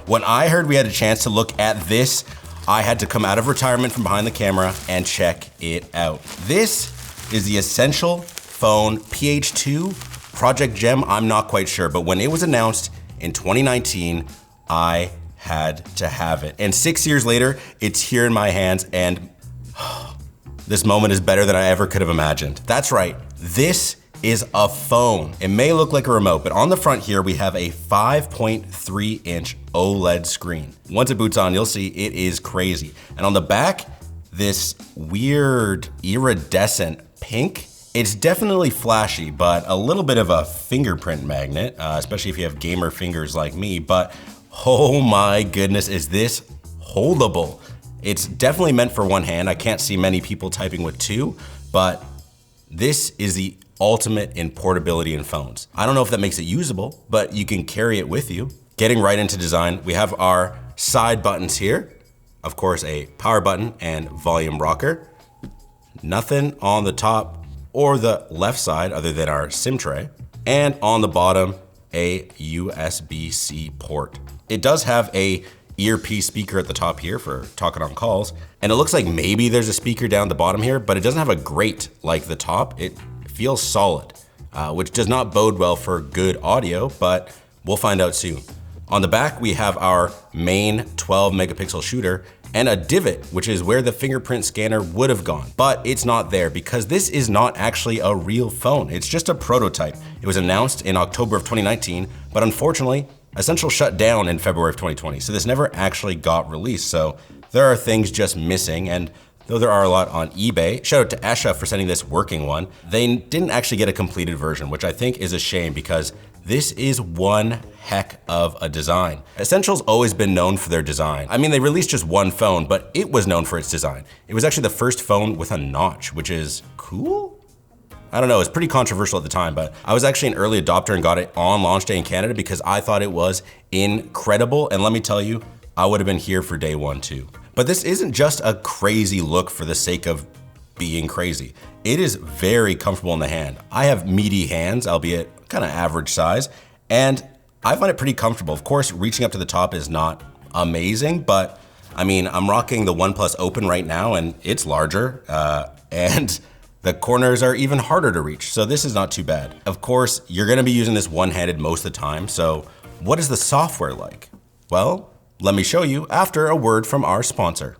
When I heard we had a chance to look at this, I had to come out of retirement from behind the camera and check it out. This is the Essential Phone PH2 Project Gem. I'm not quite sure, but when it was announced in 2019, I had to have it. And 6 years later, it's here in my hands, and this moment is better than I ever could have imagined. That's right, this is a phone. It may look like a remote, but on the front here, we have a 5.3-inch OLED screen. Once it boots on, you'll see it is crazy. And on the back, this weird iridescent pink. It's definitely flashy, but a little bit of a fingerprint magnet, especially if you have gamer fingers like me, but oh my goodness, is this holdable. It's definitely meant for one hand. I can't see many people typing with two, but this is the ultimate in portability in phones. I don't know if that makes it usable, but you can carry it with you. Getting right into design, we have our side buttons here. Of course, a power button and volume rocker. Nothing on the top or the left side other than our SIM tray. And on the bottom, a USB-C port. It does have a earpiece speaker at the top here for talking on calls. And it looks like maybe there's a speaker down the bottom here, but it doesn't have a grate like the top. It feels solid, which does not bode well for good audio, but we'll find out soon. On the back, we have our main 12 megapixel shooter and a divot, which is where the fingerprint scanner would have gone, but it's not there because this is not actually a real phone. It's just a prototype. It was announced in October of 2019, but unfortunately, Essential shut down in February of 2020, so this never actually got released. So there are things just missing, and though there are a lot on eBay, shout out to Esha for sending this working one, they didn't actually get a completed version, which I think is a shame because this is one heck of a design. Essential's always been known for their design. I mean, they released just one phone, but it was known for its design. It was actually the first phone with a notch, which is cool? I don't know, it's pretty controversial at the time, but I was actually an early adopter and got it on launch day in Canada because I thought it was incredible. And let me tell you, I would have been here for day one too. But this isn't just a crazy look for the sake of being crazy. It is very comfortable in the hand. I have meaty hands, albeit kind of average size, and I find it pretty comfortable. Of course, reaching up to the top is not amazing, but I mean, I'm rocking the OnePlus Open right now and it's larger, and the corners are even harder to reach, so this is not too bad. Of course, you're gonna be using this one-handed most of the time, so what is the software like? Well, let me show you after a word from our sponsor.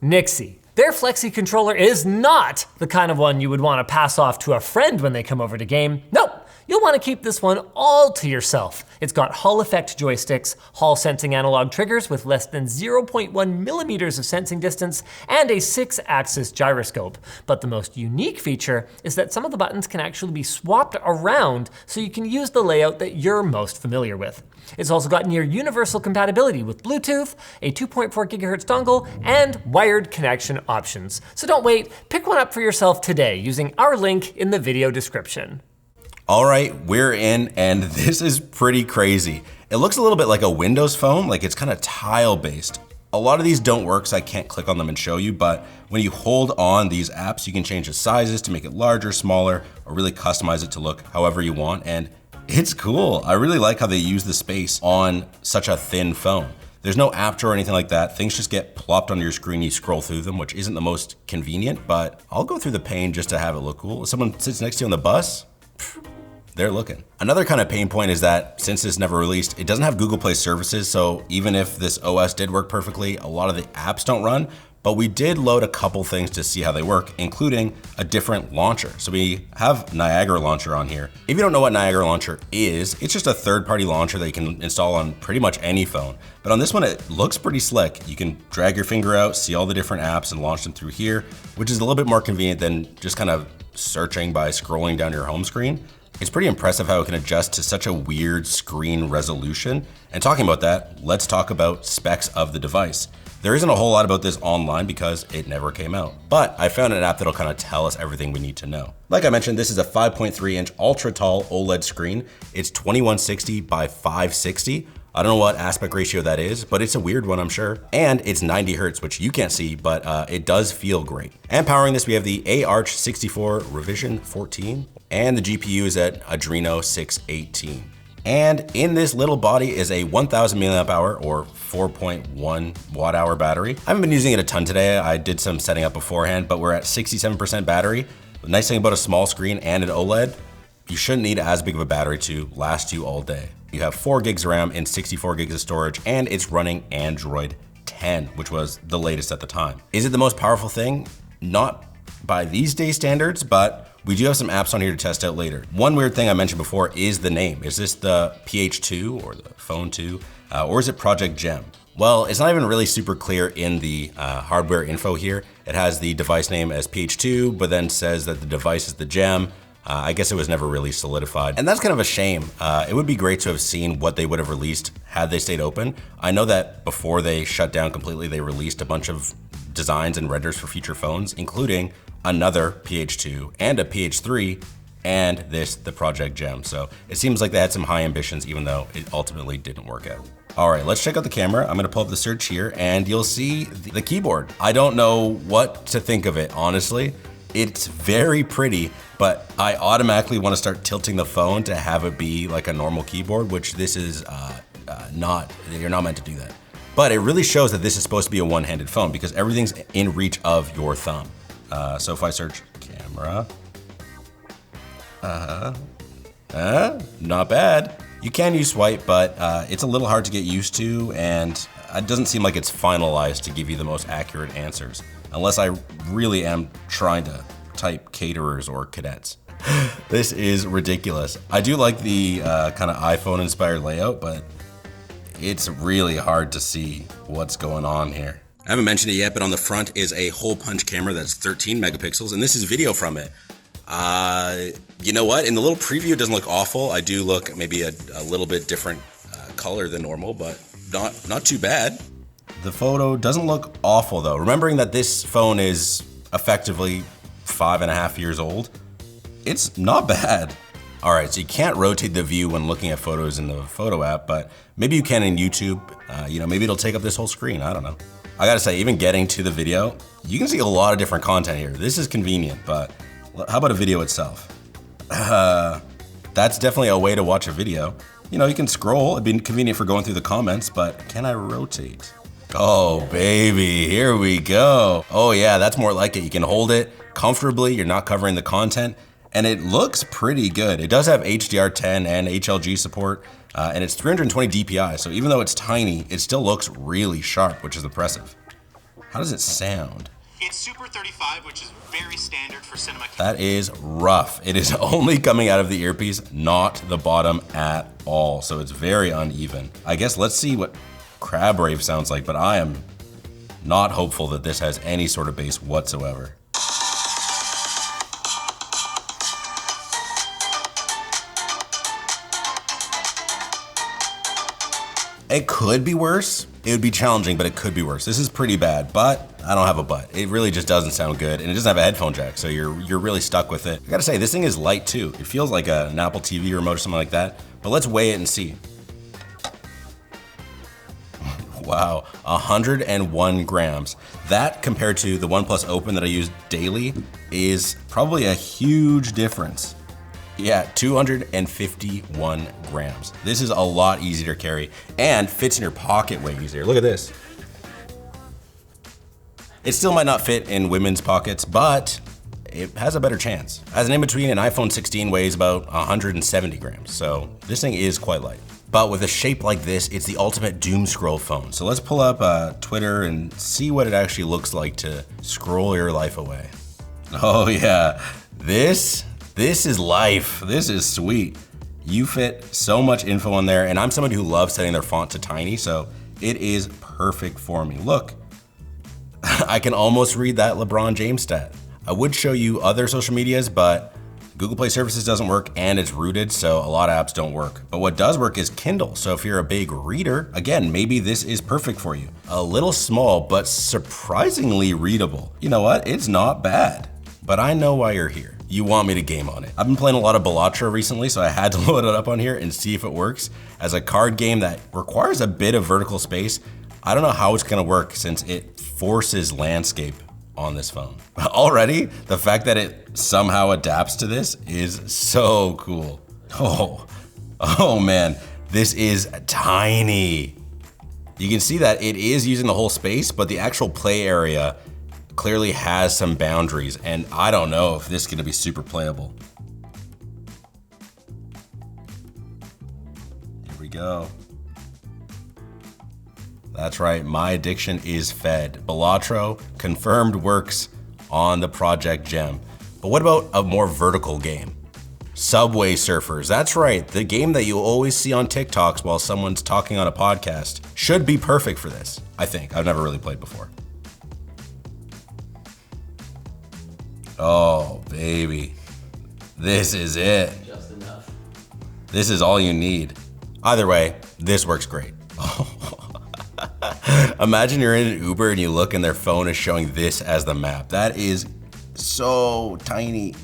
NYXI. Their Flexi controller is not the kind of one you would want to pass off to a friend when they come over to game. Nope. You'll want to keep this one all to yourself. It's got Hall effect joysticks, Hall sensing analog triggers with less than 0.1 millimeters of sensing distance, and a 6-axis gyroscope. But the most unique feature is that some of the buttons can actually be swapped around so you can use the layout that you're most familiar with. It's also got near universal compatibility with Bluetooth, a 2.4 gigahertz dongle, and wired connection options. So don't wait, pick one up for yourself today using our link in the video description. All right, we're in, and this is pretty crazy. It looks a little bit like a Windows phone, like it's kind of tile-based. A lot of these don't work, so I can't click on them and show you, but when you hold on these apps, you can change the sizes to make it larger, smaller, or really customize it to look however you want, and it's cool. I really like how they use the space on such a thin phone. There's no app drawer or anything like that. Things just get plopped onto your screen, you scroll through them, which isn't the most convenient, but I'll go through the pain just to have it look cool. If someone sits next to you on the bus, they're looking. Another kind of pain point is that since it's never released, it doesn't have Google Play services, so even if this OS did work perfectly, a lot of the apps don't run, but we did load a couple things to see how they work, including a different launcher. So we have Niagara Launcher on here. If you don't know what Niagara Launcher is, it's just a third-party launcher that you can install on pretty much any phone. But on this one, it looks pretty slick. You can drag your finger out, see all the different apps and launch them through here, which is a little bit more convenient than just kind of searching by scrolling down your home screen. It's pretty impressive how it can adjust to such a weird screen resolution. And talking about that, let's talk about specs of the device. There isn't a whole lot about this online because it never came out, but I found an app that'll kind of tell us everything we need to know. Like I mentioned, this is a 5.3-inch ultra tall OLED screen. It's 2160 by 560. I don't know what aspect ratio that is, but it's a weird one, I'm sure. And it's 90 hertz, which you can't see, but it does feel great. And powering this, we have the AArch 64 Revision 14, and the GPU is at Adreno 618. And in this little body is a 1000 milliamp hour or 4.1 watt hour battery. I haven't been using it a ton today. I did some setting up beforehand, but we're at 67% battery. The nice thing about a small screen and an OLED, you shouldn't need as big of a battery to last you all day. You have 4 gigs of RAM and 64 gigs of storage, and it's running Android 10, which was the latest at the time. Is it the most powerful thing? Not by these days standards, but we do have some apps on here to test out later. One weird thing I mentioned before is the name. Is this the PH2 or the Phone 2, or is it Project Gem? Well, it's not even really super clear in the hardware info here. It has the device name as PH2, but then says that the device is the Gem. I guess it was never really solidified. And that's kind of a shame. It would be great to have seen what they would have released had they stayed open. I know that before they shut down completely, they released a bunch of designs and renders for future phones, including another PH2 and a PH3 and the Project Gem. So it seems like they had some high ambitions, even though it ultimately didn't work out. All right, let's check out the camera. I'm gonna pull up the search here and you'll see the keyboard. I don't know what to think of it, honestly. It's very pretty, but I automatically wanna start tilting the phone to have it be like a normal keyboard, which this is you're not meant to do that. But it really shows that this is supposed to be a one-handed phone because everything's in reach of your thumb. So if I search camera, not bad. You can use swipe, but it's a little hard to get used to, and it doesn't seem like it's finalized to give you the most accurate answers, unless I really am trying to type caterers or cadets. This is ridiculous. I do like the kind of iPhone-inspired layout, but it's really hard to see what's going on here. I haven't mentioned it yet, but on the front is a hole punch camera that's 13 megapixels, and this is video from it. You know what? In the little preview, it doesn't look awful. I do look maybe a little bit different color than normal, but not too bad. The photo doesn't look awful though. Remembering that this phone is effectively 5.5 years old, it's not bad. All right, so you can't rotate the view when looking at photos in the photo app, but maybe you can in YouTube. Maybe it'll take up this whole screen, I don't know. I gotta say, even getting to the video, you can see a lot of different content here. This is convenient, but how about a video itself? That's definitely a way to watch a video. You can scroll, it'd be convenient for going through the comments, but can I rotate? Oh baby, here we go. Oh yeah, that's more like it. You can hold it comfortably, you're not covering the content, and it looks pretty good. It does have HDR10 and HLG support, and it's 320 DPI, so even though it's tiny, it still looks really sharp, which is impressive. How does it sound? It's Super 35, which is very standard for cinema. That is rough. It is only coming out of the earpiece, not the bottom at all, so it's very uneven. I guess let's see what Crab Rave sounds like, but I am not hopeful that this has any sort of bass whatsoever. It could be worse. It would be challenging, but it could be worse. This is pretty bad, but I don't have a but. It really just doesn't sound good, and it doesn't have a headphone jack, so you're really stuck with it. I gotta say, this thing is light too. It feels like an Apple TV remote or something like that, but let's weigh it and see. Wow, 101 grams. That compared to the OnePlus Open that I use daily is probably a huge difference. Yeah, 251 grams. This is a lot easier to carry and fits in your pocket way easier. Look at this. It still might not fit in women's pockets, but it has a better chance. As an in-between, an iPhone 16 weighs about 170 grams, so this thing is quite light. But with a shape like this, it's the ultimate doom scroll phone. So let's pull up Twitter and see what it actually looks like to scroll your life away. Oh yeah, this is life. This is sweet. You fit so much info on there, and I'm somebody who loves setting their font to tiny, so it is perfect for me. Look, I can almost read that LeBron James stat. I would show you other social medias, but Google Play Services doesn't work and it's rooted, so a lot of apps don't work. But what does work is Kindle. So if you're a big reader, again, maybe this is perfect for you. A little small, but surprisingly readable. You know what? It's not bad, but I know why you're here. You want me to game on it. I've been playing a lot of Balatro recently, so I had to load it up on here and see if it works. As a card game that requires a bit of vertical space, I don't know how it's gonna work since it forces landscape on this phone. Already, the fact that it somehow adapts to this is so cool. Oh Oh man, this is tiny. You can see that it is using the whole space, but the actual play area clearly has some boundaries, and I don't know if this is gonna be super playable. Here we go. That's right, my addiction is fed. Balatro confirmed works on the Project Gem. But what about a more vertical game? Subway Surfers, that's right, the game that you always see on TikToks while someone's talking on a podcast should be perfect for this, I think. I've never really played before. Oh, baby. This is it. Just enough. This is all you need. Either way, this works great. Imagine you're in an Uber and you look and their phone is showing this as the map. That is so tiny.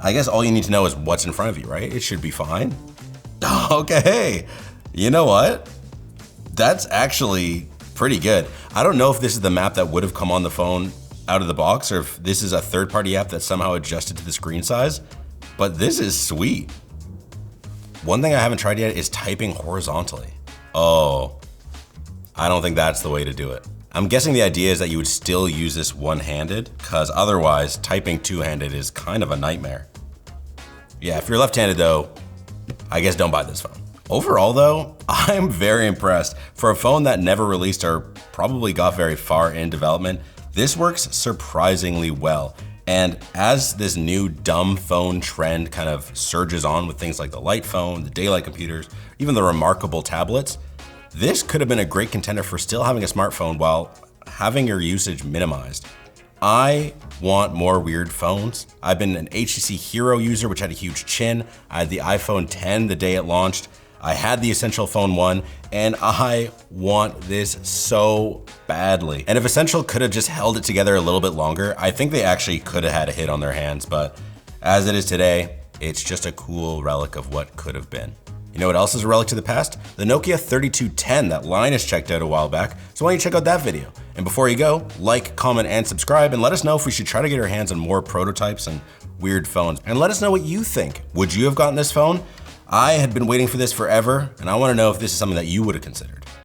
I guess all you need to know is what's in front of you, right? It should be fine. Okay, you know what? That's actually pretty good. I don't know if this is the map that would have come on the phone out of the box or if this is a third-party app that somehow adjusted to the screen size, but this is sweet. One thing I haven't tried yet is typing horizontally. Oh, I don't think that's the way to do it. I'm guessing the idea is that you would still use this one-handed, because otherwise typing two-handed is kind of a nightmare. Yeah, if you're left-handed though, I guess don't buy this phone. Overall though, I'm very impressed. For a phone that never released or probably got very far in development, this works surprisingly well. And as this new dumb phone trend kind of surges on with things like the light phone, the daylight computers, even the remarkable tablets, this could have been a great contender for still having a smartphone while having your usage minimized. I want more weird phones. I've been an HTC Hero user, which had a huge chin. I had the iPhone 10 the day it launched. I had the Essential Phone 1, and I want this so badly. And if Essential could have just held it together a little bit longer, I think they actually could have had a hit on their hands, but as it is today, it's just a cool relic of what could have been. You know what else is a relic to the past? The Nokia 3210 that Linus checked out a while back, so why don't you check out that video? And before you go, like, comment, and subscribe, and let us know if we should try to get our hands on more prototypes and weird phones. And let us know what you think. Would you have gotten this phone? I had been waiting for this forever, and I want to know if this is something that you would have considered.